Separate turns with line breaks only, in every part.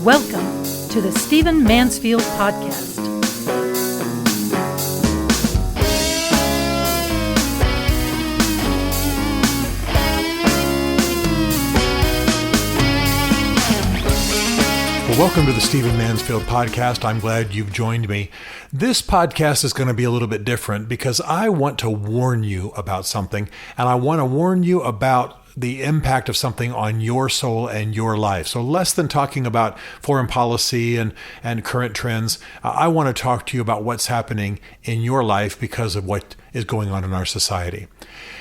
Welcome to the Stephen Mansfield Podcast.
Well, welcome to the Stephen Mansfield Podcast. I'm glad you've joined me. This podcast is going to be a little bit different because I want to warn you about something, and I want to warn you about the impact of something on your soul and your life. So less than talking about foreign policy and current trends, I want to talk to you about what's happening in your life because of what is going on in our society.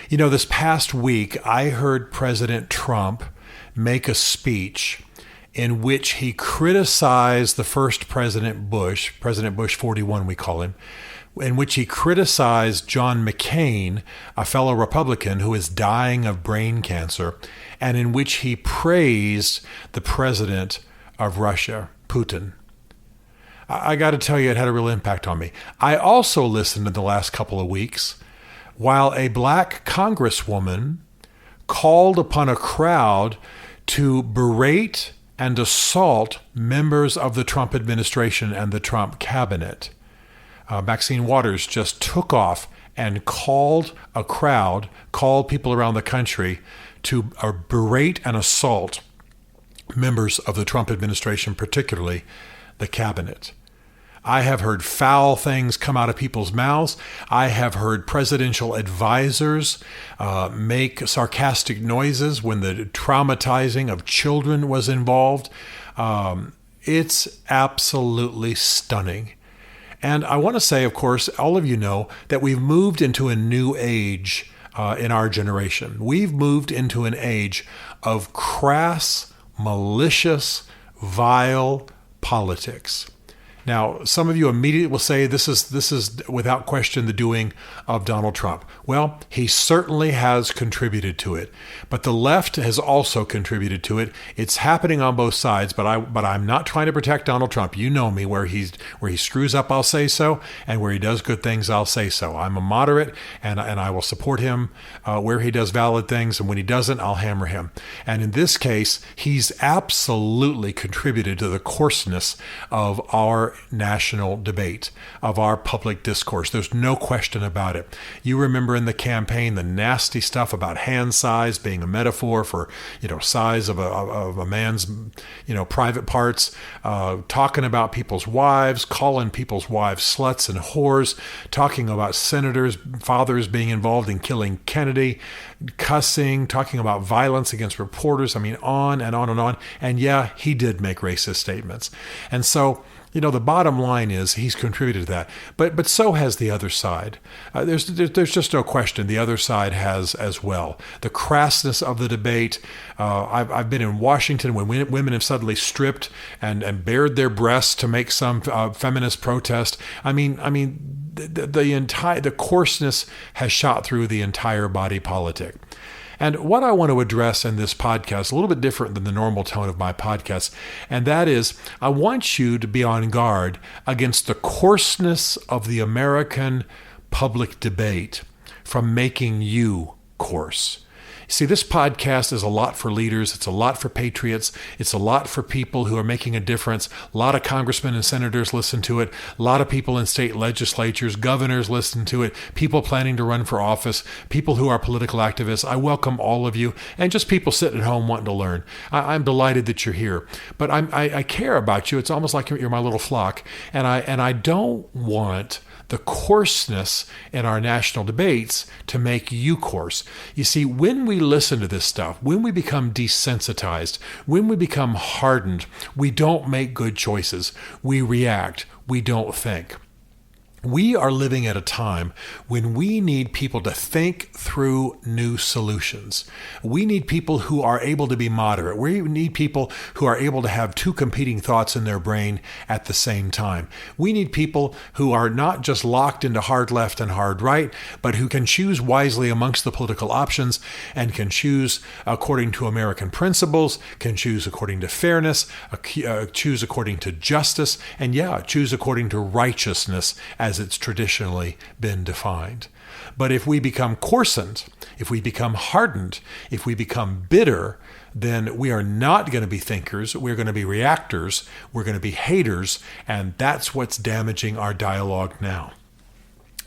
You know, this past week, I heard President Trump make a speech in which he criticized the first President Bush 41 we call him, in which he criticized John McCain, a fellow Republican who is dying of brain cancer, and in which he praised the president of Russia, Putin. I got to tell you, it had a real impact on me. I also listened in the last couple of weeks while a black congresswoman called upon a crowd to berate and assault members of the Trump administration and the Trump cabinet. Maxine Waters just took off and called people around the country to berate and assault members of the Trump administration, particularly the cabinet. I have heard foul things come out of people's mouths. I have heard presidential advisors make sarcastic noises when the traumatizing of children was involved. It's absolutely stunning. And I want to say, of course, all of you know that we've moved into a new age in our generation. We've moved into an age of crass, malicious, vile politics. Now, some of you immediately will say this is without question the doing of Donald Trump. Well, he certainly has contributed to it, but the left has also contributed to it. It's happening on both sides, but I'm not trying to protect Donald Trump. You know me, where he screws up, I'll say so, and where he does good things, I'll say so. I'm a moderate, and I will support him where he does valid things, and when he doesn't, I'll hammer him. And in this case, he's absolutely contributed to the coarseness of our national debate, of our public discourse. There's no question about it. You remember in the campaign the nasty stuff about hand size being a metaphor for, size of a man's, private parts, talking about people's wives, calling people's wives sluts and whores, talking about senators, fathers being involved in killing Kennedy, cussing, talking about violence against reporters. I mean, on and on and on. And yeah, he did make racist statements. And so, the bottom line is he's contributed to that, but so has the other side. There's just no question the other side has as well. The crassness of the debate. I've been in Washington when women have suddenly stripped and bared their breasts to make some feminist protest. I mean, the coarseness has shot through the entire body politic. And what I want to address in this podcast, a little bit different than the normal tone of my podcast, and that is I want you to be on guard against the coarseness of the American public debate from making you coarse. See, this podcast is a lot for leaders. It's a lot for patriots. It's a lot for people who are making a difference. A lot of congressmen and senators listen to it. A lot of people in state legislatures, governors listen to it. People planning to run for office, people who are political activists. I welcome all of you, and just people sitting at home wanting to learn. I'm delighted that you're here, but I care about you. It's almost like you're my little flock, and I don't want the coarseness in our national debates to make you coarse. You see, when we listen to this stuff, when we become desensitized, when we become hardened, we don't make good choices. We react. We don't think. We are living at a time when we need people to think through new solutions. We need people who are able to be moderate. We need people who are able to have two competing thoughts in their brain at the same time. We need people who are not just locked into hard left and hard right, but who can choose wisely amongst the political options and can choose according to American principles, can choose according to fairness, choose according to justice, and choose according to righteousness as it's traditionally been defined. But if we become coarsened, if we become hardened, if we become bitter, then we are not going to be thinkers. We're going to be reactors. We're going to be haters. And that's what's damaging our dialogue now.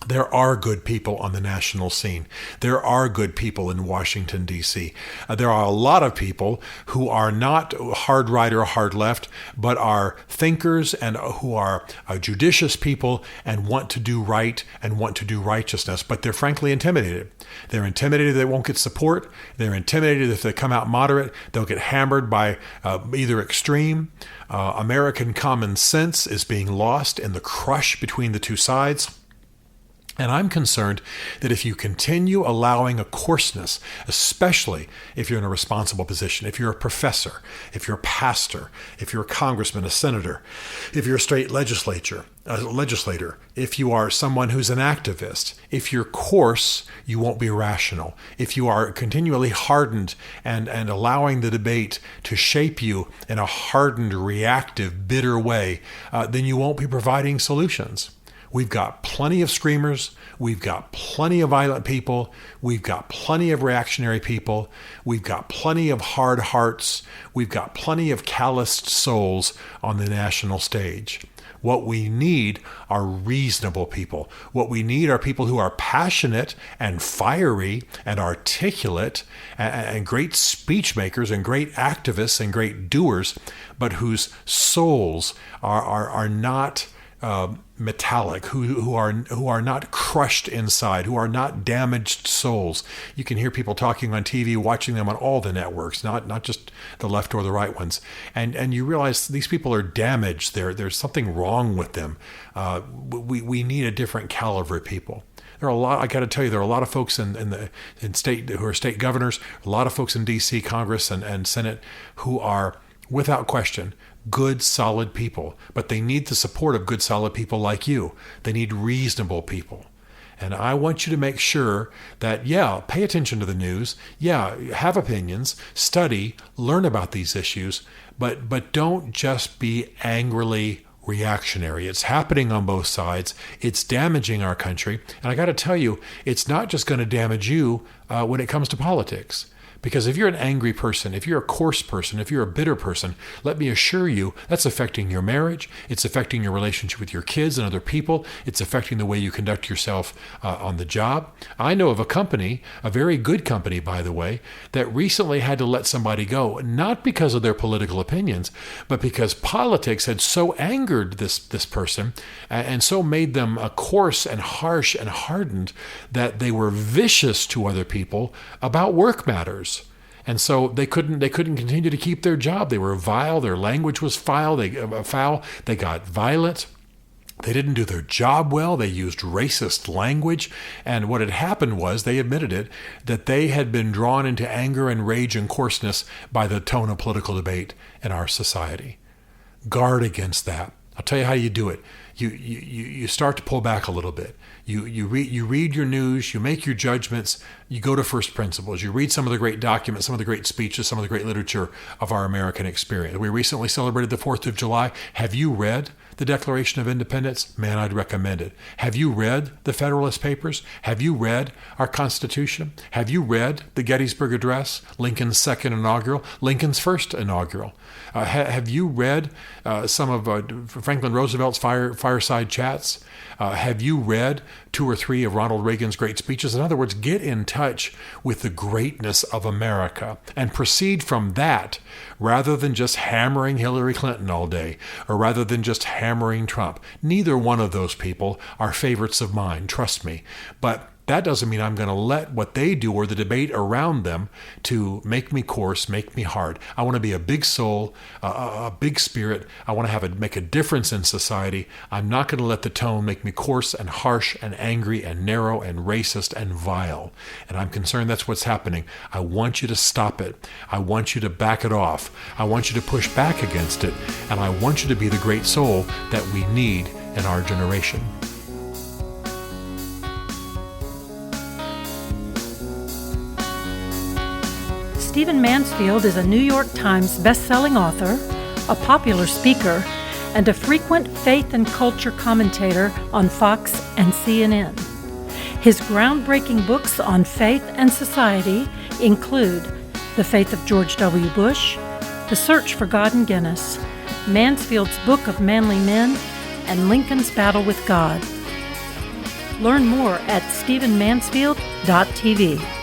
There are good people on the national scene. There are good people in Washington, D.C. There are a lot of people who are not hard right or hard left, but are thinkers and who are judicious people and want to do right and want to do righteousness, but they're frankly intimidated. They're intimidated they won't get support. They're intimidated if they come out moderate, they'll get hammered by either extreme. American common sense is being lost in the crush between the two sides. And I'm concerned that if you continue allowing a coarseness, especially if you're in a responsible position, if you're a professor, if you're a pastor, if you're a congressman, a senator, if you're a state legislator, if you are someone who's an activist, if you're coarse, you won't be rational. If you are continually hardened and allowing the debate to shape you in a hardened, reactive, bitter way, then you won't be providing solutions. We've got plenty of screamers. We've got plenty of violent people. We've got plenty of reactionary people. We've got plenty of hard hearts. We've got plenty of calloused souls on the national stage. What we need are reasonable people. What we need are people who are passionate and fiery and articulate and great speech makers and great activists and great doers, but whose souls are not metallic, who are not crushed inside, who are not damaged souls. You can hear people talking on TV, watching them on all the networks, not just the left or the right ones, and you realize these people are damaged. There's something wrong with them. We need a different caliber of people. There are a lot. I got to tell you, there are a lot of folks in state who are state governors, a lot of folks in D.C. Congress and Senate who are, without question, good, solid people, but they need the support of good, solid people like you. They need reasonable people. And I want you to make sure that, pay attention to the news. Have opinions, study, learn about these issues, but don't just be angrily reactionary. It's happening on both sides. It's damaging our country. And I got to tell you, it's not just going to damage you when it comes to politics. Because if you're an angry person, if you're a coarse person, if you're a bitter person, let me assure you that's affecting your marriage. It's affecting your relationship with your kids and other people. It's affecting the way you conduct yourself on the job. I know of a company, a very good company, by the way, that recently had to let somebody go, not because of their political opinions, but because politics had so angered this person and so made them coarse and harsh and hardened that they were vicious to other people about work matters. And so they couldn't continue to keep their job. They were vile. Their language was foul. They got violent. They didn't do their job well. They used racist language. And what had happened was, they admitted it, that they had been drawn into anger and rage and coarseness by the tone of political debate in our society. Guard against that. I'll tell you how you do it. You start to pull back a little bit. You read your news, you make your judgments, you go to first principles. You read some of the great documents, some of the great speeches, some of the great literature of our American experience. We recently celebrated the 4th of July. Have you read the Declaration of Independence? Man, I'd recommend it. Have you read the Federalist Papers? Have you read our Constitution? Have you read the Gettysburg Address, Lincoln's second inaugural, Lincoln's first inaugural? Have you read some of Franklin Roosevelt's fireside chats? Have you read 2 or 3 of Ronald Reagan's great speeches? In other words, get in touch with the greatness of America and proceed from that, rather than just hammering Hillary Clinton all day, or rather than just hammering Trump. Neither one of those people are favorites of mine, trust me. But that doesn't mean I'm going to let what they do or the debate around them to make me coarse, make me hard. I want to be a big soul, a big spirit. I want to make a difference in society. I'm not going to let the tone make me coarse and harsh and angry and narrow and racist and vile. And I'm concerned that's what's happening. I want you to stop it. I want you to back it off. I want you to push back against it. And I want you to be the great soul that we need in our generation.
Stephen Mansfield is a New York Times best-selling author, a popular speaker, and a frequent faith and culture commentator on Fox and CNN. His groundbreaking books on faith and society include The Faith of George W. Bush, The Search for God in Guinness, Mansfield's Book of Manly Men, and Lincoln's Battle with God. Learn more at stephenmansfield.tv.